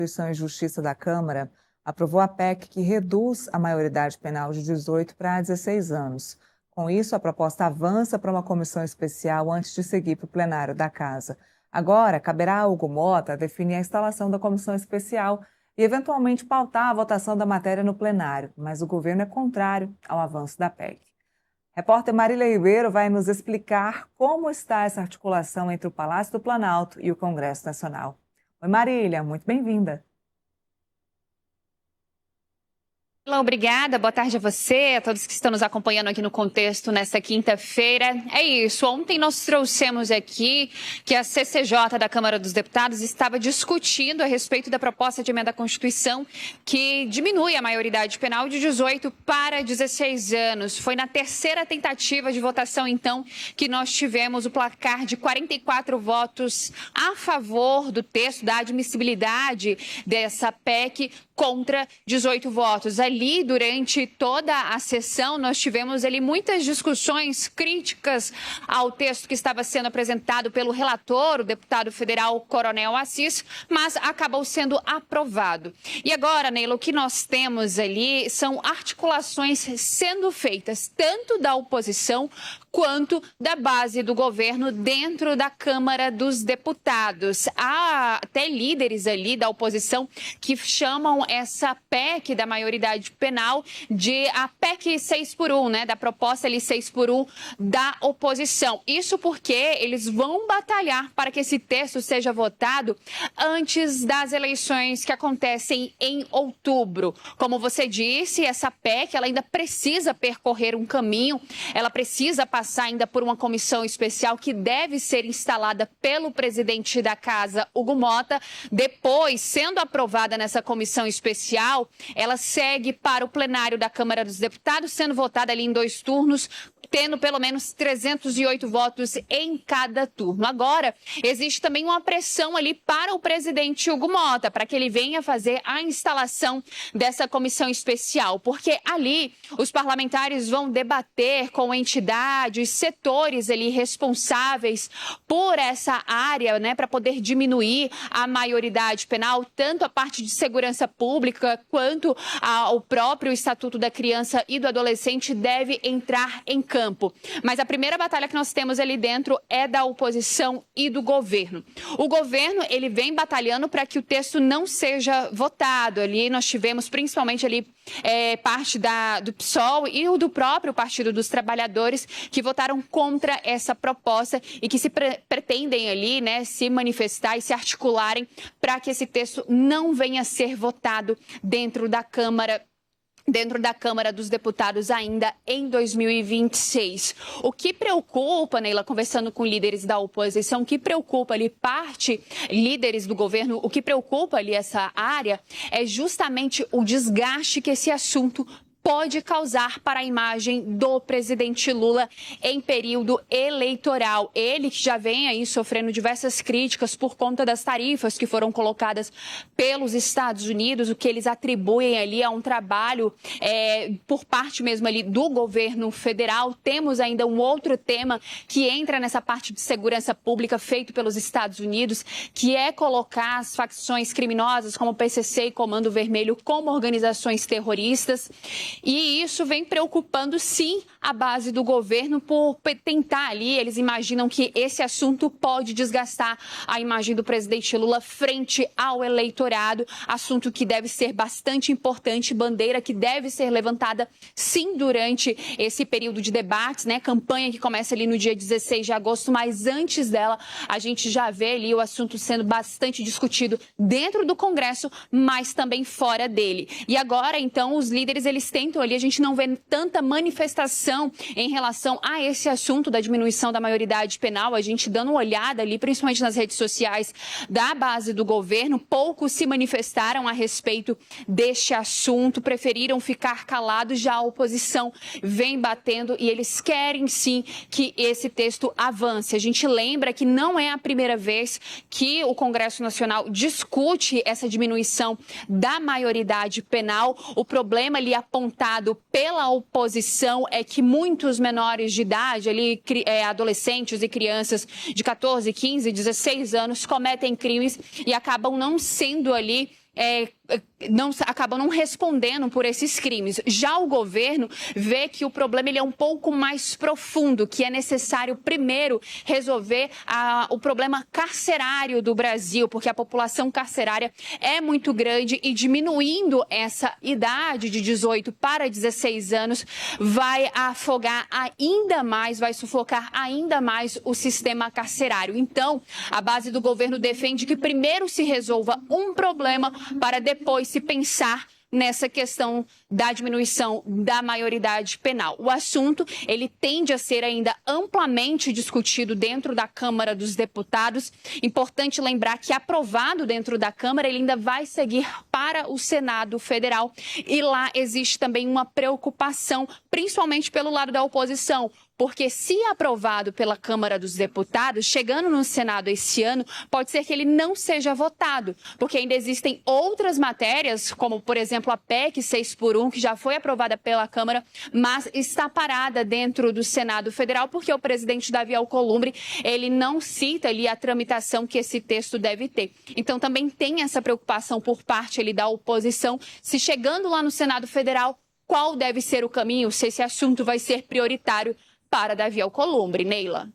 Constituição e Justiça da Câmara aprovou a PEC que reduz a maioridade penal de 18 para 16 anos. Com isso, a proposta avança para uma comissão especial antes de seguir para o plenário da Casa. Agora, caberá a Hugo Mota definir a instalação da comissão especial e, eventualmente, pautar a votação da matéria no plenário, mas o governo é contrário ao avanço da PEC. Repórter Marília Ribeiro vai nos explicar como está essa articulação entre o Palácio do Planalto e o Congresso Nacional. Oi, Marília, muito bem-vinda. Obrigada, boa tarde a você, a todos que estão nos acompanhando aqui no Contexto nesta quinta-feira. É isso, ontem nós trouxemos aqui que a CCJ da Câmara dos Deputados estava discutindo a respeito da proposta de emenda à Constituição que diminui a maioridade penal de 18 para 16 anos. Foi na terceira tentativa de votação, então, que nós tivemos o placar de 44 votos a favor do texto, da admissibilidade dessa PEC, contra 18 votos. Ali, durante toda a sessão, nós tivemos ali muitas discussões críticas ao texto que estava sendo apresentado pelo relator, o deputado federal Coronel Assis, mas acabou sendo aprovado. E agora, Neila, o que nós temos ali são articulações sendo feitas tanto da oposição quanto da base do governo dentro da Câmara dos Deputados. Há até líderes ali da oposição que chamam essa PEC da maioridade penal de a PEC 6x1, né? Da proposta ali 6x1 da oposição. Isso porque eles vão batalhar para que esse texto seja votado antes das eleições que acontecem em outubro. Como você disse, essa PEC ela ainda precisa percorrer um caminho, ela precisa passar ainda por uma comissão especial que deve ser instalada pelo presidente da Casa, Hugo Mota. Depois, sendo aprovada nessa comissão especial, ela segue para o plenário da Câmara dos Deputados, sendo votada ali em 2 turnos, tendo pelo menos 308 votos em cada turno. Agora, existe também uma pressão ali para o presidente Hugo Mota, para que ele venha fazer a instalação dessa comissão especial, porque ali os parlamentares vão debater com entidades, setores ali responsáveis por essa área, né, para poder diminuir a maioridade penal, tanto a parte de segurança pública quanto o próprio Estatuto da Criança e do Adolescente deve entrar em campo. Mas a primeira batalha que nós temos ali dentro é da oposição e do governo. O governo, ele vem batalhando para que o texto não seja votado. Ali nós tivemos principalmente ali parte do PSOL e o do próprio Partido dos Trabalhadores que votaram contra essa proposta e que se pretendem ali, né, se manifestar e se articularem para que esse texto não venha a ser votado dentro da Câmara dos Deputados ainda em 2026. O que preocupa, Neila, conversando com líderes da oposição, o que preocupa ali líderes do governo, o que preocupa ali essa área é justamente o desgaste que esse assunto pode causar para a imagem do presidente Lula em período eleitoral. Ele que já vem aí sofrendo diversas críticas por conta das tarifas que foram colocadas pelos Estados Unidos, o que eles atribuem ali a um trabalho por parte mesmo ali do governo federal. Temos ainda um outro tema que entra nessa parte de segurança pública feito pelos Estados Unidos, que é colocar as facções criminosas como o PCC e Comando Vermelho como organizações terroristas. E isso vem preocupando, sim, a base do governo por tentar ali, eles imaginam que esse assunto pode desgastar a imagem do presidente Lula frente ao eleitorado, assunto que deve ser bastante importante, bandeira que deve ser levantada, sim, durante esse período de debates, né? Campanha que começa ali no dia 16 de agosto, mas antes dela a gente já vê ali o assunto sendo bastante discutido dentro do Congresso, mas também fora dele. E agora, então, os líderes, eles tentam ali, a gente não vê tanta manifestação em relação a esse assunto da diminuição da maioridade penal, a gente dando uma olhada ali, principalmente nas redes sociais da base do governo, poucos se manifestaram a respeito deste assunto, preferiram ficar calados, já a oposição vem batendo e eles querem sim que esse texto avance. A gente lembra que não é a primeira vez que o Congresso Nacional discute essa diminuição da maioridade penal. O problema ali apontado pela oposição é que muitos menores de idade, ali, adolescentes e crianças de 14, 15, 16 anos, cometem crimes e acabam não sendo ali acabam não respondendo por esses crimes. Já o governo vê que o problema ele é um pouco mais profundo, que é necessário primeiro resolver o problema carcerário do Brasil, porque a população carcerária é muito grande e diminuindo essa idade de 18 para 16 anos vai afogar ainda mais, vai sufocar ainda mais o sistema carcerário. Então, a base do governo defende que primeiro se resolva um problema para depois se pensar nessa questão da diminuição da maioridade penal. O assunto, ele tende a ser ainda amplamente discutido dentro da Câmara dos Deputados. Importante lembrar que, aprovado dentro da Câmara, ele ainda vai seguir para o Senado Federal. E lá existe também uma preocupação, principalmente pelo lado da oposição, porque se aprovado pela Câmara dos Deputados, chegando no Senado esse ano, pode ser que ele não seja votado, porque ainda existem outras matérias, como, por exemplo, a PEC 6x1, que já foi aprovada pela Câmara, mas está parada dentro do Senado Federal, porque o presidente Davi Alcolumbre, ele não cita ali a tramitação que esse texto deve ter. Então, também tem essa preocupação por parte ali da oposição, se chegando lá no Senado Federal, qual deve ser o caminho, se esse assunto vai ser prioritário para Davi Alcolumbre. Neila.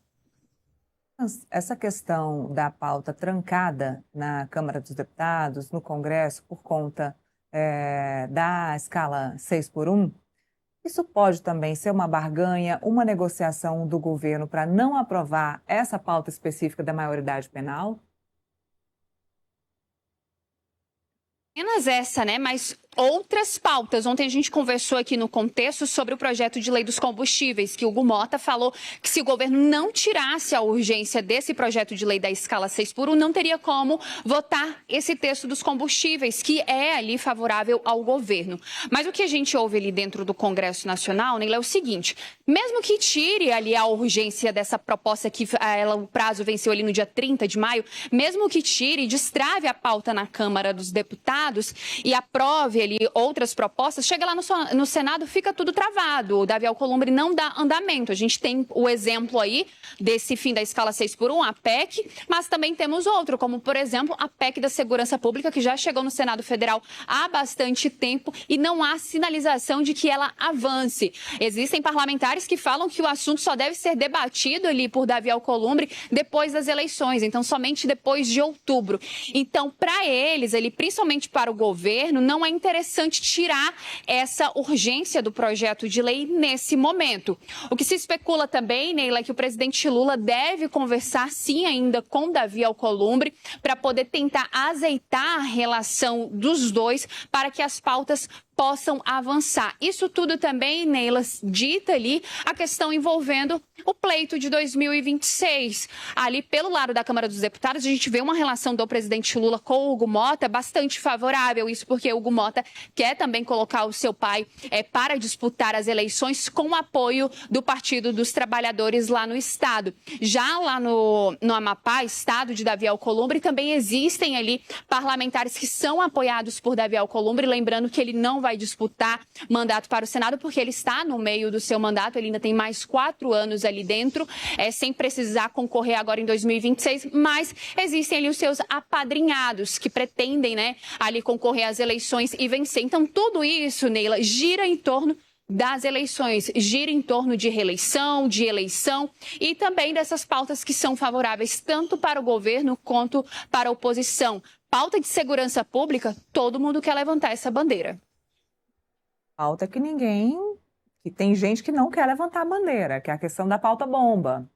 Essa questão da pauta trancada na Câmara dos Deputados, no Congresso, por conta da escala 6x1, isso pode também ser uma barganha, uma negociação do governo para não aprovar essa pauta específica da maioridade penal? Apenas essa, né? Mas outras pautas. Ontem a gente conversou aqui no contexto sobre o projeto de lei dos combustíveis, que o Hugo Mota falou que se o governo não tirasse a urgência desse projeto de lei da escala 6x1, não teria como votar esse texto dos combustíveis, que é ali favorável ao governo. Mas o que a gente ouve ali dentro do Congresso Nacional, Neila, é o seguinte: mesmo que tire ali a urgência dessa proposta que o prazo venceu ali no dia 30 de maio, mesmo que tire e destrave a pauta na Câmara dos Deputados e aprove ali outras propostas, chega lá no Senado, fica tudo travado. O Davi Alcolumbre não dá andamento. A gente tem o exemplo aí desse fim da escala 6x1, a PEC, mas também temos outro, como, por exemplo, a PEC da Segurança Pública, que já chegou no Senado Federal há bastante tempo e não há sinalização de que ela avance. Existem parlamentares que falam que o assunto só deve ser debatido ali por Davi Alcolumbre depois das eleições, então somente depois de outubro. Então, para eles, principalmente para o governo, não é interessante tirar essa urgência do projeto de lei nesse momento. O que se especula também, Neila, é que o presidente Lula deve conversar sim ainda com Davi Alcolumbre para poder tentar azeitar a relação dos dois para que as pautas possam avançar. Isso tudo também, Neila, dita ali a questão envolvendo o pleito de 2026. Ali, pelo lado da Câmara dos Deputados, a gente vê uma relação do presidente Lula com o Hugo Mota bastante favorável. Isso porque o Hugo Mota quer também colocar o seu pai para disputar as eleições com o apoio do Partido dos Trabalhadores lá no Estado. Já lá no Amapá, Estado de Davi Alcolumbre, também existem ali parlamentares que são apoiados por Davi Alcolumbre, lembrando que ele não vai disputar mandato para o Senado, porque ele está no meio do seu mandato, ele ainda tem mais 4 anos ali dentro, sem precisar concorrer agora em 2026, mas existem ali os seus apadrinhados que pretendem, né, ali concorrer às eleições e vencer. Então, tudo isso, Neila, gira em torno das eleições, gira em torno de reeleição, de eleição e também dessas pautas que são favoráveis tanto para o governo quanto para a oposição. Pauta de segurança pública, todo mundo quer levantar essa bandeira. Pauta que tem gente que não quer levantar a bandeira, que é a questão da pauta bomba.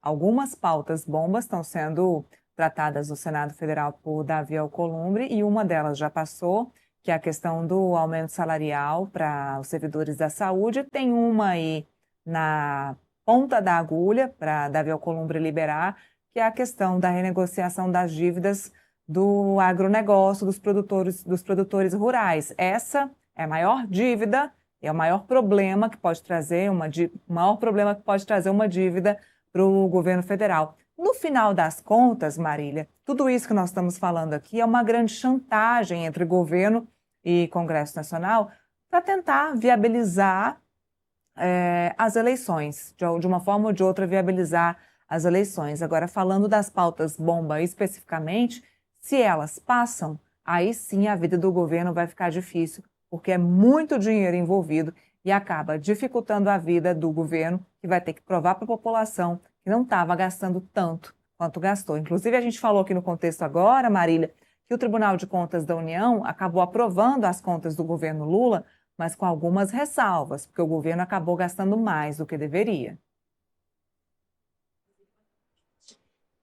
Algumas pautas bombas estão sendo tratadas no Senado Federal por Davi Alcolumbre e uma delas já passou, que é a questão do aumento salarial para os servidores da saúde. Tem uma aí na ponta da agulha para Davi Alcolumbre liberar, que é a questão da renegociação das dívidas do agronegócio, dos produtores rurais. Essa é a maior dívida, é o maior problema que pode trazer uma dívida para o governo federal. No final das contas, Marília, tudo isso que nós estamos falando aqui é uma grande chantagem entre governo e Congresso Nacional para tentar viabilizar as eleições, de uma forma ou de outra viabilizar as eleições. Agora, falando das pautas bomba especificamente, se elas passam, aí sim a vida do governo vai ficar difícil, porque é muito dinheiro envolvido e acaba dificultando a vida do governo, que vai ter que provar para a população que não estava gastando tanto quanto gastou. Inclusive, a gente falou aqui no contexto agora, Marília, que o Tribunal de Contas da União acabou aprovando as contas do governo Lula, mas com algumas ressalvas, porque o governo acabou gastando mais do que deveria.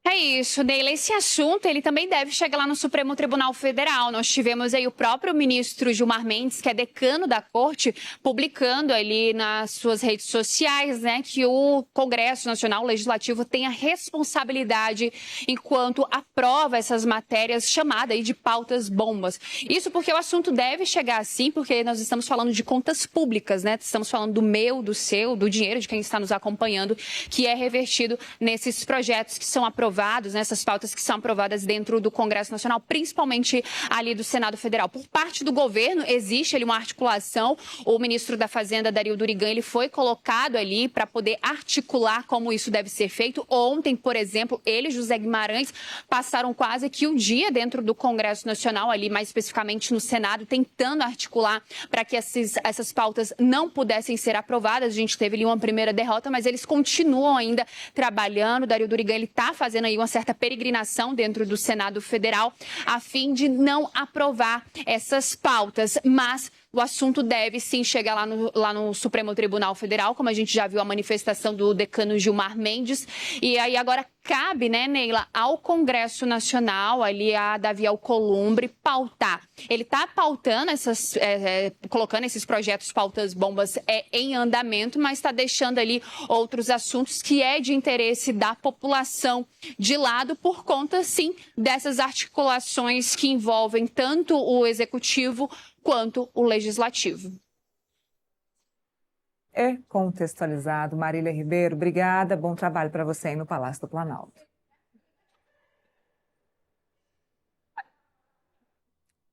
É isso, Neila. Esse assunto ele também deve chegar lá no Supremo Tribunal Federal. Nós tivemos aí o próprio ministro Gilmar Mendes, que é decano da corte, publicando ali nas suas redes sociais, né, que o Congresso Nacional, o Legislativo, tem a responsabilidade enquanto aprova essas matérias chamadas aí de pautas bombas. Isso porque o assunto deve chegar assim, porque nós estamos falando de contas públicas, né? Estamos falando do meu, do seu, do dinheiro de quem está nos acompanhando, que é revertido nesses projetos que são aprovados, nessas pautas que são aprovadas dentro do Congresso Nacional, principalmente ali do Senado Federal. Por parte do governo, existe ali uma articulação. O ministro da Fazenda, Dario Durigan, ele foi colocado ali para poder articular como isso deve ser feito. Ontem, por exemplo, ele e José Guimarães passaram quase que um dia dentro do Congresso Nacional, ali mais especificamente no Senado, tentando articular para que essas pautas não pudessem ser aprovadas. A gente teve ali uma primeira derrota, mas eles continuam ainda trabalhando. O Dario Durigan, ele está fazendo aí uma certa peregrinação dentro do Senado Federal a fim de não aprovar essas pautas, mas o assunto deve sim chegar lá no Supremo Tribunal Federal, como a gente já viu a manifestação do decano Gilmar Mendes. E aí agora cabe, né, Neila, ao Congresso Nacional, ali a Davi Alcolumbre, pautar. Ele está pautando colocando esses projetos pautas bombas em andamento, mas está deixando ali outros assuntos que é de interesse da população de lado por conta, sim, dessas articulações que envolvem tanto o Executivo quanto o Legislativo. É contextualizado. Marília Ribeiro, obrigada. Bom trabalho para você aí no Palácio do Planalto.